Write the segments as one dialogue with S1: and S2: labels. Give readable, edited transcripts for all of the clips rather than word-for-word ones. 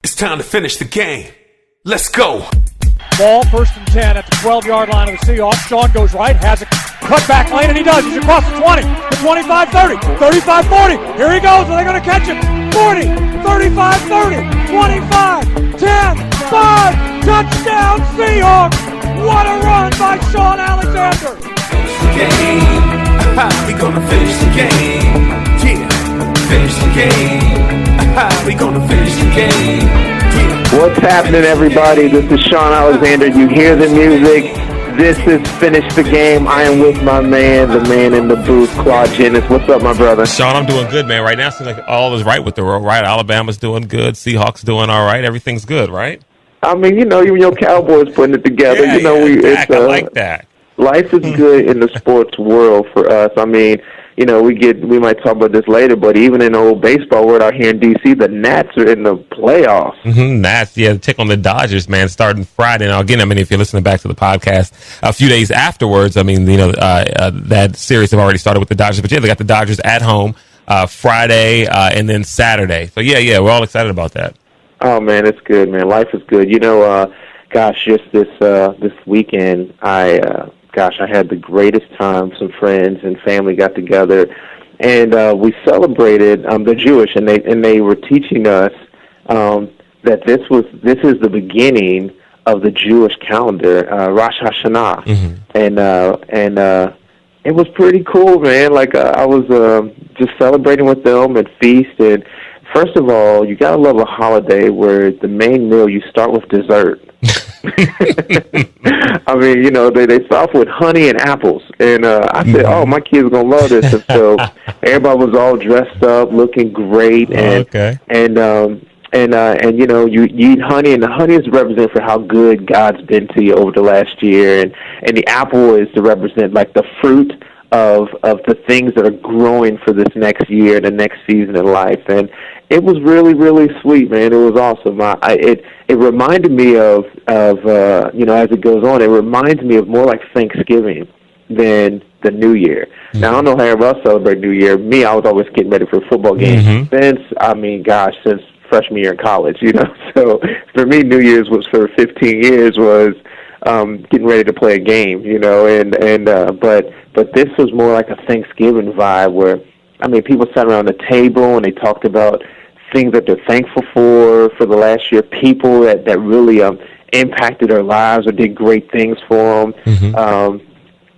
S1: It's time to finish the game. Let's go.
S2: Ball first and 10 at the 12-yard line of the Seahawks. Shaun goes right, has a cut back lane, and he does. He's across the 20, the 25-30, 35-40. Here he goes. Are they going to catch him? 40, 35-30, 25, 10, 5. Touchdown Seahawks. What a run by Shaun Alexander.
S1: Finish the game. We're going to finish the game. Yeah. Finish the game. We're going to finish the game. Yeah.
S3: What's happening, everybody? This is Shaun Alexander. You hear the music. This is Finish the Game. I am with my man, the man in the booth, Claude Jennings. What's up, my brother?
S4: Shaun, I'm doing good, man. Right now, it seems like all is right with the world, right? Alabama's doing good. Seahawks doing all right. Everything's good, right?
S3: I mean, you know, even your Cowboys putting it together.
S4: Yeah,
S3: you know,
S4: I like that.
S3: Life is good in the sports world for us. I mean, you know, we might talk about this later, but even in the old baseball world out here in D.C., the Nats are in the playoffs.
S4: Nats, take on the Dodgers, man, starting Friday. Now, again, I mean, if you're listening back to the podcast a few days afterwards, I mean, you know, that series have already started with the Dodgers. But, yeah, they got the Dodgers at home Friday and then Saturday. So, yeah, we're all excited about that.
S3: Oh, man, it's good, man. Life is good. You know, just this weekend, I had the greatest time. Some friends and family got together, and we celebrated the Jewish, and they were teaching us that this is the beginning of the Jewish calendar, Rosh Hashanah, and it was pretty cool, man. Like I was just celebrating with them and feast. And first of all, you gotta love a holiday where the main meal you start with dessert. I mean, you know, they start off with honey and apples, and I said, "Oh, my kids are gonna love this." And so everybody was all dressed up, looking great, and and you know, you eat honey, and the honey is to represent for how good God's been to you over the last year, and the apple is to represent like the fruit of the things that are growing for this next year, the next season in life. And it was really, really sweet, man. It was awesome. It reminded me of you know, as it goes on, it reminds me of more like Thanksgiving than the New Year. Mm-hmm. Now, I don't know how everyone else celebrate New Year. Me, I was always getting ready for a football game since freshman year in college, you know. So for me, New Year's was for 15 years was getting ready to play a game, you know, but this was more like a Thanksgiving vibe where, I mean, people sat around the table and they talked about things that they're thankful for the last year, people that really impacted their lives or did great things for them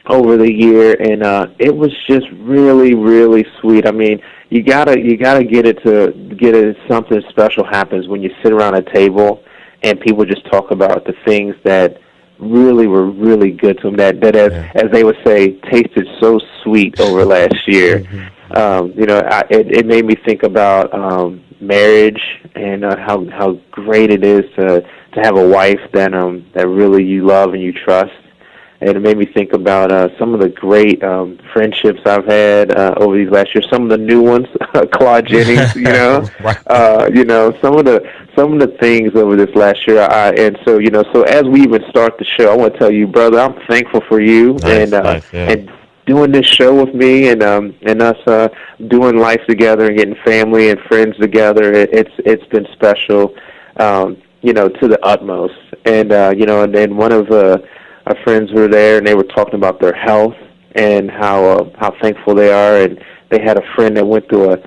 S3: over the year, and it was just really, really sweet. I mean, you gotta get it. Something special happens when you sit around a table and people just talk about the things that really were really good to them, that as they would say, tasted so sweet over last year. You know, it made me think about marriage and how great it is to have a wife that really you love and you trust. And it made me think about some of the great friendships I've had over these last years. Some of the new ones, Claude Jennings, you know, you know, some of the things over this last year. And so, you know, so as we even start the show, I want to tell you, brother, I'm thankful for you and doing this show with me and us doing life together and getting family and friends together. It's been special, you know, to the utmost. And you know, and then one of our friends were there, and they were talking about their health and how thankful they are. And they had a friend that went through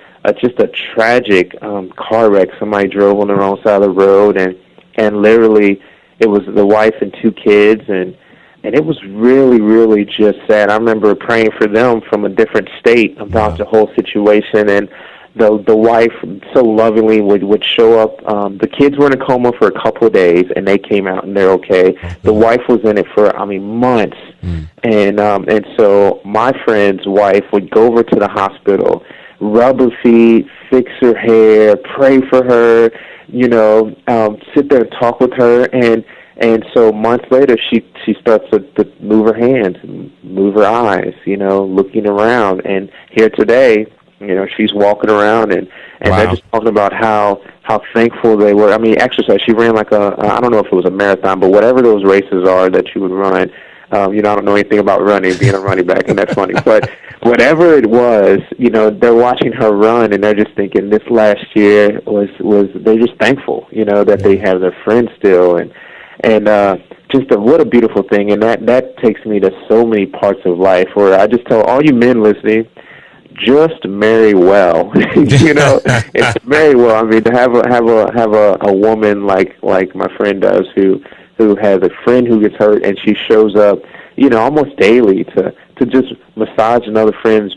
S3: just a tragic car wreck. Somebody drove on the wrong side of the road, and literally it was the wife and two kids, and it was really, really just sad. I remember praying for them from a different state about the whole situation, and the wife so lovingly would show up. The kids were in a coma for a couple of days, and they came out and they're okay. The wife was in it for, months. And so my friend's wife would go over to the hospital, rub her feet, fix her hair, pray for her, you know, sit there and talk with her. And so months later, she starts to move her hands, move her eyes, you know, looking around. And here today, you know, she's walking around, and they're just talking about how thankful they were. I mean, exercise. She ran like I don't know if it was a marathon, but whatever those races are that you would run, I don't know anything about running, being a running back, and that's funny. But whatever it was, they're watching her run, and they're just thinking this last year was they're just thankful, that they have their friends still, and what a beautiful thing. And that takes me to so many parts of life where I just tell all you men listening, just marry well. It's marry well. I mean, to have a woman like my friend does who has a friend who gets hurt, and she shows up, almost daily to just massage another friend's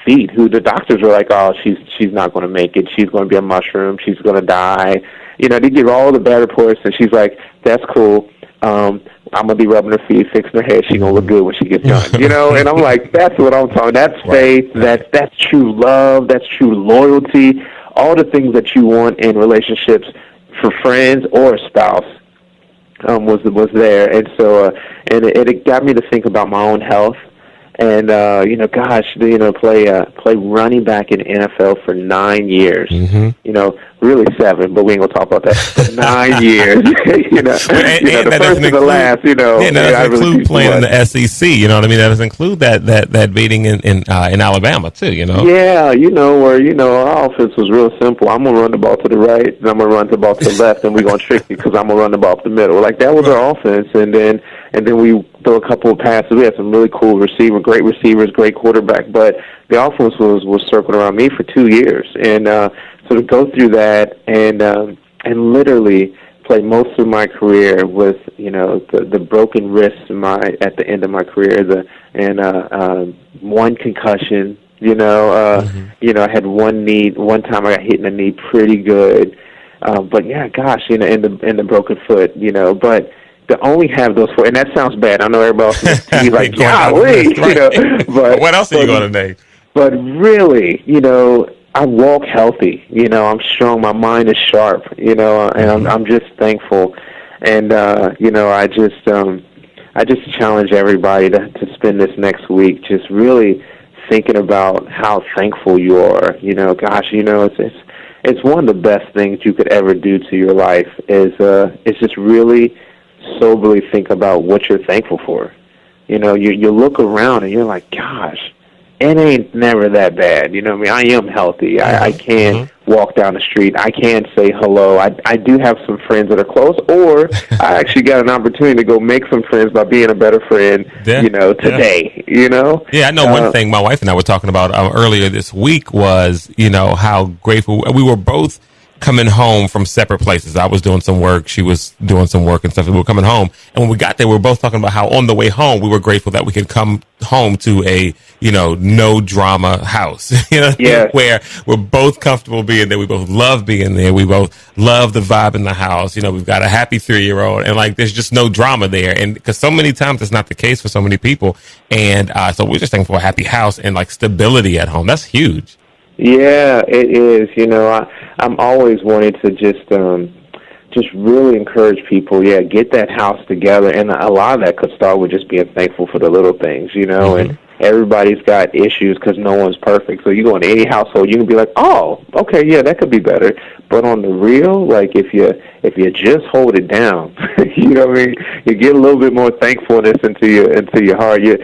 S3: feet, who the doctors are like, oh, she's not going to make it. She's going to be a mushroom. She's going to die. They give all the bad reports, and she's like, that's cool. I'm going to be rubbing her feet, fixing her hair. She's going to look good when she gets done, And I'm like, that's what I'm talking. That's faith. That's true love. That's true loyalty. All the things that you want in relationships for friends or a spouse was there. And so, and it got me to think about my own health. And, play running back in the NFL for 9 years. Really 7, but we ain't going to talk about that. For 9 years, the first and the last,
S4: that doesn't include playing in the SEC, you know what I mean? That doesn't include that beating in Alabama, too,
S3: Yeah, where, our offense was real simple. I'm going to run the ball to the right, and I'm going to run the ball to the left, and we're going to trick you because I'm going to run the ball up the middle. Like, that was our offense, and then we throw a couple of passes. We had some really cool great receivers, great quarterback, but the offense was circling around me for 2 years. And so to go through that and literally play most of my career with, the broken wrists at the end of my career, one concussion, I had one time I got hit in the knee pretty good. But yeah, gosh, in the broken foot, but to only have those 4, and that sounds bad. I know everybody else is like, golly, but
S4: what else are you going to name?
S3: But really, I walk healthy. I'm strong. My mind is sharp. And I'm just thankful. And I just challenge everybody to spend this next week just really thinking about how thankful you are. It's one of the best things you could ever do to your life is just really soberly think about what you're thankful for. You look around and you're like, gosh, it ain't never that bad. I am healthy. I can walk down the street. I can say hello. I do have some friends that are close, or I actually got an opportunity to go make some friends by being a better friend, today,
S4: Yeah, I know one thing my wife and I were talking about earlier this week was, how grateful we were both coming home from separate places. I was doing some work. She was doing some work and stuff. We were coming home. And when we got there, we were both talking about how on the way home, we were grateful that we could come home to a, no drama house, where we're both comfortable being there. We both love being there. We both love the vibe in the house. We've got a happy 3-year-old and there's just no drama there. And because so many times it's not the case for so many people. And so we're just thankful for a happy house and stability at home. That's huge.
S3: Yeah, it is. I'm always wanting to just really encourage people. Yeah, get that house together, and a lot of that could start with just being thankful for the little things, And everybody's got issues because no one's perfect. So you go into any household, you can be like, oh, okay, yeah, that could be better. But on the real, if you just hold it down, you get a little bit more thankfulness into your heart. You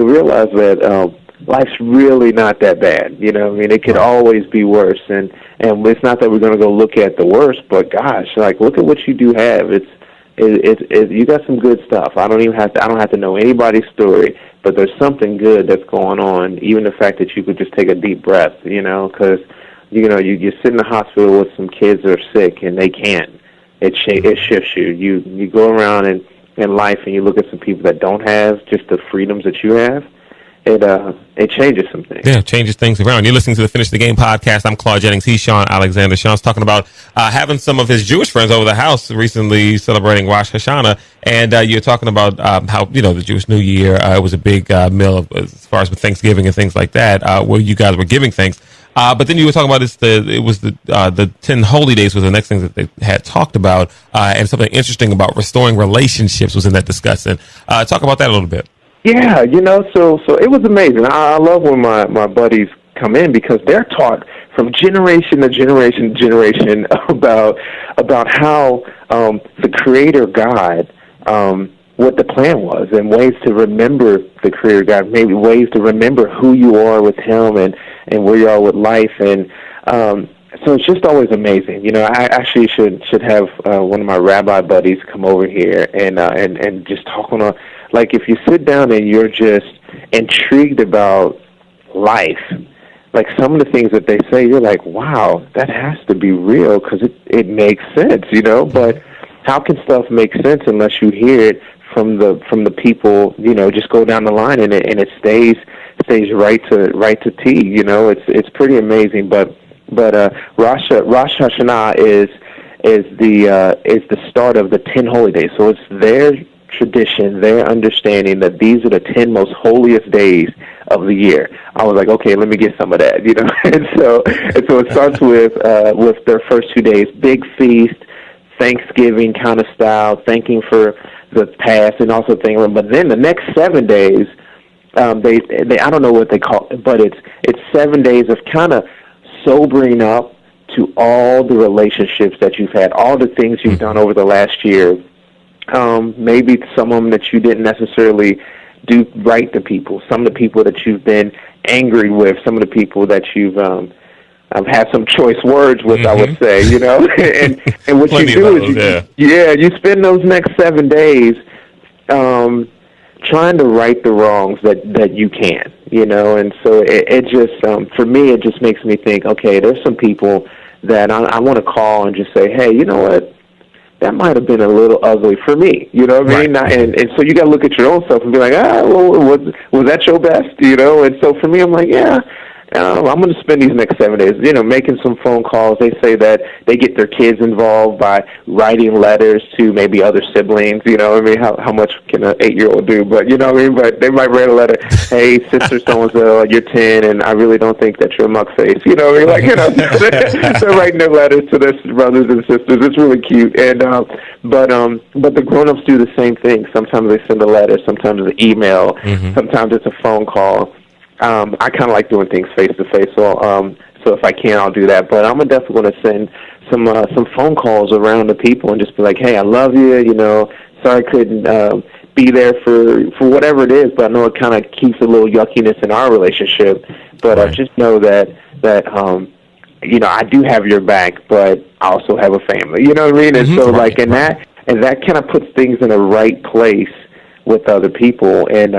S3: realize that. Life's really not that bad, it could always be worse, and it's not that we're going to go look at the worst, but gosh, look at what you do have. It's you got some good stuff. I don't have to know anybody's story, but there's something good that's going on. Even the fact that you could just take a deep breath, because you sit in the hospital with some kids that are sick and they can't. It shifts you. You go around in life and you look at some people that don't have just the freedoms that you have. It changes some things.
S4: Yeah, changes things around. You're listening to the Finish the Game podcast. I'm Claude Jennings. He's Shaun Alexander. Shaun's talking about having some of his Jewish friends over the house recently celebrating Rosh Hashanah. And you're talking about how, the Jewish New Year, it was a big meal as far as with Thanksgiving and things like that, where you guys were giving thanks. But then you were talking about the 10 holy days was the next thing that they had talked about. And something interesting about restoring relationships was in that discussion. Talk about that a little bit.
S3: Yeah, so it was amazing. I love when my buddies come in because they're taught from generation to generation about how the Creator God what the plan was, and ways to remember the career God, maybe ways to remember who you are with Him and where you are with life. And so it's just always amazing. You know, I actually should have one of my rabbi buddies come over here and just talk on like if you sit down and you're just intrigued about life, like some of the things that they say, you're like, wow, that has to be real because it makes sense, you know. But how can stuff make sense unless you hear it from the people? You know, just go down the line and it stays right to T. You know, it's pretty amazing. But Rosh Hashanah is the start of the 10 holy days. So it's their tradition, their understanding that these are the 10 most holiest days of the year. I was like, okay, let me get some of that, you know. and so it starts with their first 2 days, big feast, Thanksgiving kind of style, thanking for the past and also thanking. But then the next 7 days, they I don't know what they call it, but it's 7 days of kind of sobering up to all the relationships that you've had, all the things you've done over the last year. Maybe some of them that you didn't necessarily do right to people, some of the people that you've been angry with, some of the people that you've I've had some choice words with, I would say, you know. and what you do is you spend those next 7 days trying to right the wrongs that you can, you know. And so it just for me, it just makes me think, okay, there's some people that I want to call and just say, hey, you know what, that might have been a little ugly for me, you know what I mean? Right. And so you got to look at your own self and be like, well, was that your best, you know? And so for me, I'm like, yeah, I'm going to spend these next 7 days, you know, making some phone calls. They say that they get their kids involved by writing letters to maybe other siblings, you know what I mean? How much can an 8-year-old do? But, you know what I mean? But they might write a letter, hey, sister so-and-so, you're 10, and I really don't think that you're a muck face, you know what I mean? Like, you know, they're writing their letters to their brothers and sisters. It's really cute. And but the grown-ups do the same thing. Sometimes they send a letter, sometimes it's an email, sometimes it's a phone call. I kind of like doing things face to face, so if I can, I'll do that. But I'm definitely going to send some phone calls around to people and just be like, hey, I love you. You know, sorry I couldn't be there for whatever it is, but I know it kind of keeps a little yuckiness in our relationship. But I just know that you know, I do have your back, but I also have a family. You know what I mean? And so like that kind of puts things in the right place with other people. And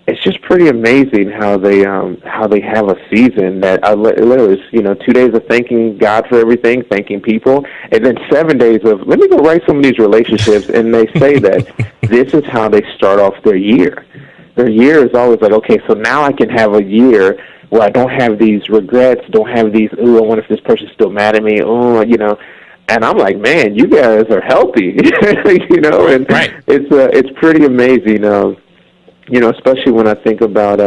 S3: it's just pretty amazing how they have a season that literally is, you know, 2 days of thanking God for everything, thanking people, and then 7 days of let me go write some of these relationships. And they say that this is how they start off their year. Their year is always like, okay, so now I can have a year where I don't have these regrets, don't have these, ooh, I wonder if this person's still mad at me, oh, you know. And I'm like, man, you guys are healthy, you know, and it's pretty amazing. You know, especially when I think about,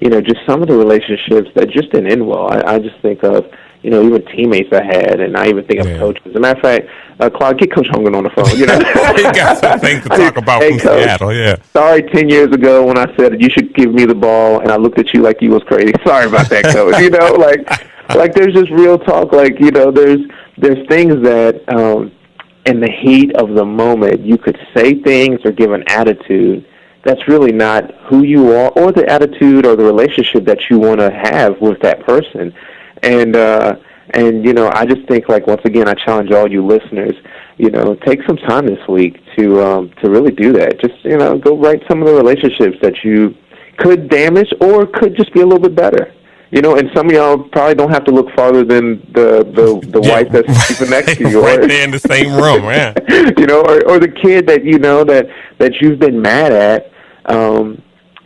S3: you know, just some of the relationships that just didn't end well. I just think of, you know, even teammates I had, and I even think of coaches. As a matter of fact, Claude, get Coach Hogan on the phone. You know,
S4: he got some things to talk about from Seattle. Yeah.
S3: Sorry, 10 years ago when I said you should give me the ball, and I looked at you like you was crazy. Sorry about that, Coach. You know, like there's just real talk. Like, you know, there's things that in the heat of the moment you could say things or give an attitude that's really not who you are or the attitude or the relationship that you want to have with that person. And you know, I just think, like, once again, I challenge all you listeners, you know, take some time this week to really do that. Just, you know, go write some of the relationships that you could damage or could just be a little bit better. You know, and some of y'all probably don't have to look farther than the wife that's sleeping next to you,
S4: right there in the same room, yeah.
S3: You know, or the kid that you know that you've been mad at,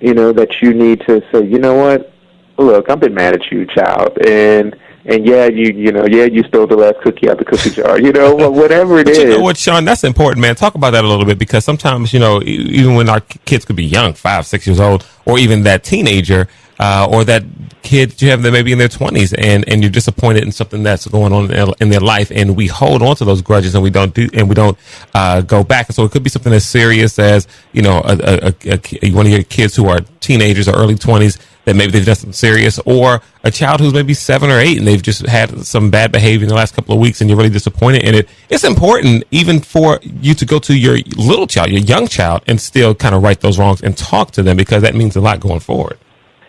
S3: you know, that you need to say, you know what, look, I've been mad at you, child, and yeah, you stole the last cookie out the cookie jar, you know, well, whatever it is.
S4: You know what, Shaun, that's important, man. Talk about that a little bit, because sometimes, you know, even when our kids could be young, 5, 6 years old, or even that teenager, or that kid you have that maybe in their 20s, and you're disappointed in something that's going on in their life, and we hold on to those grudges and we don't go back. And so it could be something as serious as, you know, one of your kids who are teenagers or early 20s that maybe they've done something serious, or a child who's maybe 7 or 8 and they've just had some bad behavior in the last couple of weeks and you're really disappointed in it. It's important even for you to go to your little child, your young child, and still kind of right those wrongs and talk to them, because that means a lot going forward.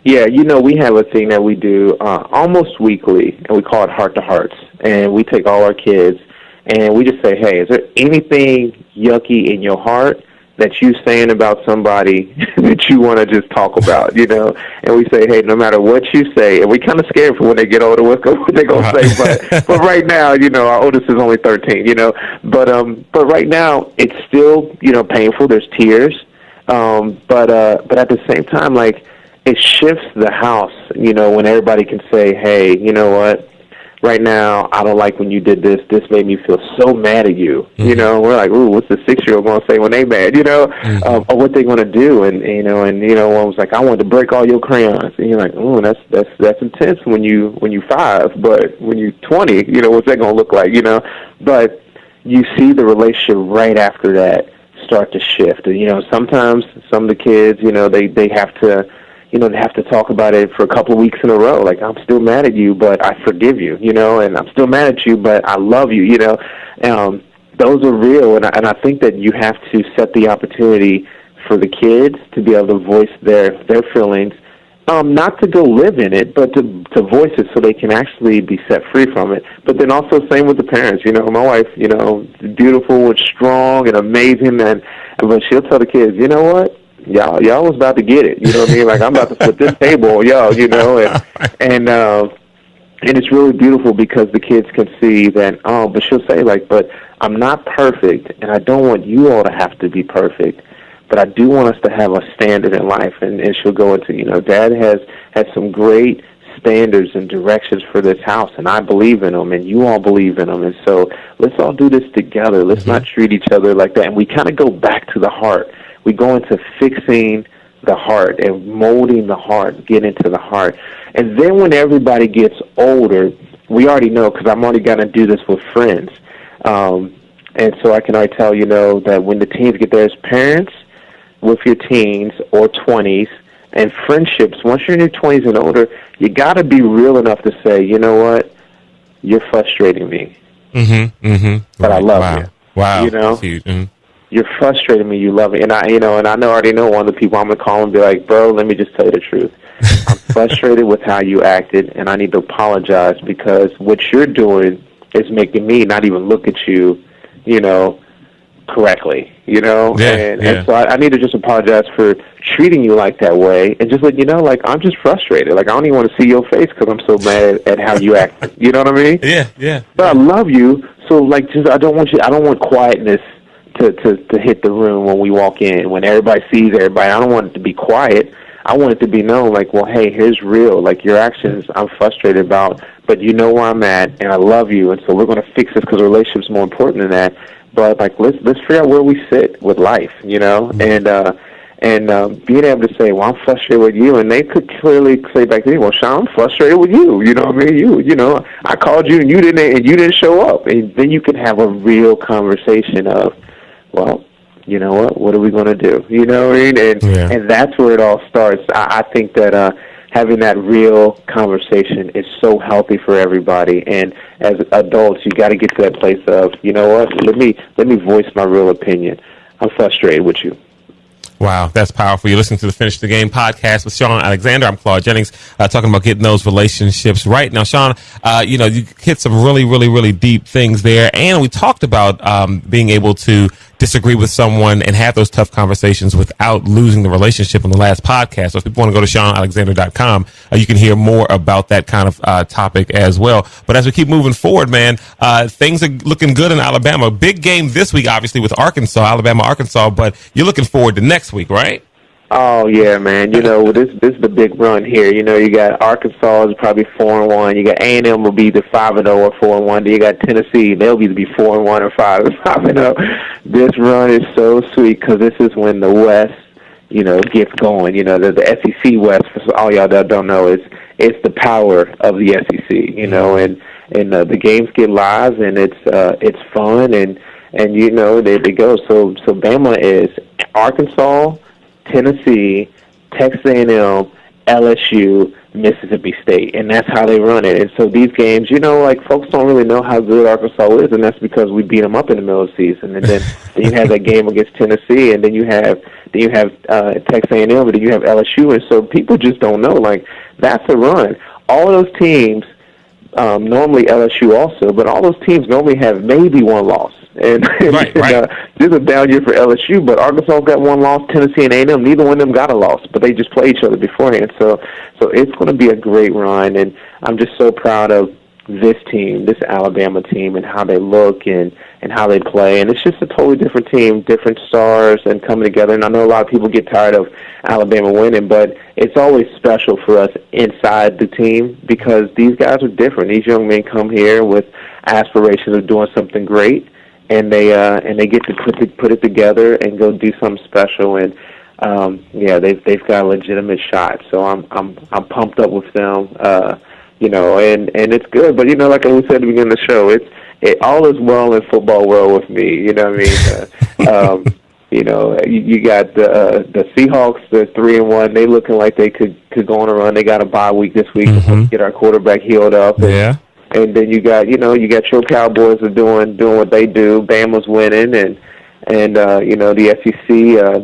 S3: Yeah, we have a thing that we do almost weekly, and we call it Heart to Hearts. And we take all our kids, and we just say, hey, is there anything yucky in your heart that you saying about somebody that you want to just talk about, And we say, hey, no matter what you say, and we kind of scared for when they get older what they're going to say. But right now, our oldest is only 13, But right now, it's still, painful. There's tears. But at the same time, like, it shifts the house, when everybody can say, hey, you know what, right now, I don't like when you did this. This made me feel so mad at you.
S4: Mm-hmm.
S3: We're like, ooh, what's the 6-year-old going to say when they mad,
S4: Mm-hmm.
S3: Or what they going to do. And one was like, I want to break all your crayons. And you're like, ooh, that's intense when you 5, but when you're 20, what's that going to look like, But you see the relationship right after that start to shift. And, sometimes some of the kids, they have to, they have to talk about it for a couple of weeks in a row. Like, I'm still mad at you, but I forgive you, and I'm still mad at you, but I love you, Those are real, and I think that you have to set the opportunity for the kids to be able to voice their feelings, not to go live in it, but to voice it so they can actually be set free from it. But then also same with the parents. My wife, beautiful and strong and amazing, but she'll tell the kids, you know what? Y'all was about to get it. You know what I mean? Like, I'm about to flip this table on y'all, and it's really beautiful because the kids can see that, but she'll say, like, but I'm not perfect, and I don't want you all to have to be perfect, but I do want us to have a standard in life. And she'll go into, Dad has some great standards and directions for this house, and I believe in them, and you all believe in them, and so let's all do this together. Let's not treat each other like that. And we kind of go back to the heart. We go into fixing the heart and molding the heart, get into the heart. And then when everybody gets older, we already know, because I'm already going to do this with friends. And so I can already tell, that when the teens get there as parents, with your teens or 20s, and friendships, once you're in your 20s and older, you got to be real enough to say, you know what, you're frustrating me. But I love you.
S4: Wow.
S3: That's
S4: huge.
S3: You're frustrating me. You love me, and I already know one of the people I'm gonna call and be like, bro, let me just tell you the truth. I'm frustrated with how you acted, and I need to apologize because what you're doing is making me not even look at you, correctly. And so I need to just apologize for treating you like that way, and just let you know, like, I'm just frustrated. Like, I don't even want to see your face because I'm so mad at how you act. You know what I mean?
S4: Yeah.
S3: But I love you, so like, just I don't want quietness to hit the room when we walk in, when everybody sees everybody. I don't want it to be quiet. I want it to be known, like, well, hey, here's real. Like, your actions I'm frustrated about, but you know where I'm at, and I love you, and so we're going to fix this because a relationship's more important than that. But, like, let's figure out where we sit with life, and being able to say, well, I'm frustrated with you, and they could clearly say back to me, well, Shaun, I'm frustrated with you. You know what I mean? I called you, and you didn't show up, and then you can have a real conversation of, well, you know what are we going to do? You know what I mean? And that's where it all starts. I think that having that real conversation is so healthy for everybody. And as adults, you got to get to that place of, you know what, let me voice my real opinion. I'm frustrated with you.
S4: Wow, that's powerful. You're listening to the Finish the Game podcast with Shaun Alexander. I'm Claude Jennings, talking about getting those relationships right. Now, Shaun, you hit some really, really, really deep things there. And we talked about being able to disagree with someone and have those tough conversations without losing the relationship on the last podcast. So if people want to go to ShaunAlexander.com, you can hear more about that kind of topic as well. But as we keep moving forward, man, things are looking good in Alabama. Big game this week, obviously, with Alabama, Arkansas, but you're looking forward to next week, right?
S3: Oh yeah, man. This is the big run here. You got Arkansas is probably 4-1. You got A&M will be either 5-0 or 4-1. Then you got Tennessee. They'll either be 4-1 or 5-0. This run is so sweet because this is when the West, gets going. The SEC West. For all y'all that don't know, it's the power of the SEC. And the games get live and it's fun and they go. So Bama is Arkansas, Tennessee, Texas A&M, LSU, Mississippi State, and that's how they run it. And so these games, like folks don't really know how good Arkansas is, and that's because we beat them up in the middle of the season. And then you have that game against Tennessee, and then you have Texas A&M, and then you have LSU, and so people just don't know. Like, that's a run. All of those teams, normally LSU also, but all those teams normally have maybe one loss. And,
S4: right.
S3: This is a down year for LSU, but Arkansas got one loss. Tennessee and A&M, neither one of them got a loss, but they just play each other beforehand. So it's going to be a great run, and I'm just so proud of this team, this Alabama team, and how they look and how they play. And it's just a totally different team, different stars, and coming together. And I know a lot of people get tired of Alabama winning, but it's always special for us inside the team because these guys are different. These young men come here with aspirations of doing something great, and they get to put it together and go do something special. And they've got a legitimate shot. So I'm pumped up with them. And it's good. But like we said at the beginning of the show, it all is well in football world with me. You know what I mean? You got the Seahawks. They're 3-1. They looking like they could go on a run. They got a bye week this week to get our quarterback healed up. And then you got your Cowboys are doing what they do. Bama's winning, and the SEC,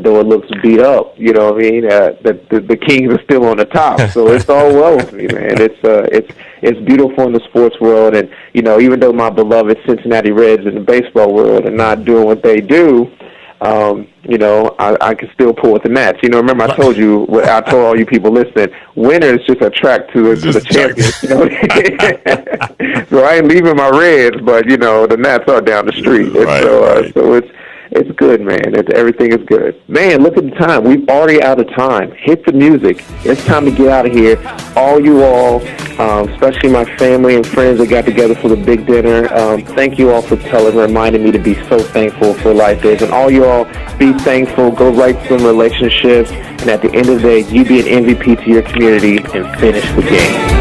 S3: though it looks beat up, you know what I mean? The Kings are still on the top, so it's all well with me, man. It's beautiful in the sports world, and even though my beloved Cincinnati Reds in the baseball world are not doing what they do, I can still pull with the Nats. Remember I told you, I told all you people listening, winners just attract to the champions. So I ain't leaving my Reds, but the Nats are down the street. And so it's good, man. Everything is good. Man, look at the time. We've already out of time. Hit the music. It's time to get out of here. All you all, especially my family and friends that got together for the big dinner, thank you all for reminding me to be so thankful for life is. And all you all, be thankful. Go write some relationships. And at the end of the day, you be an MVP to your community and finish the game.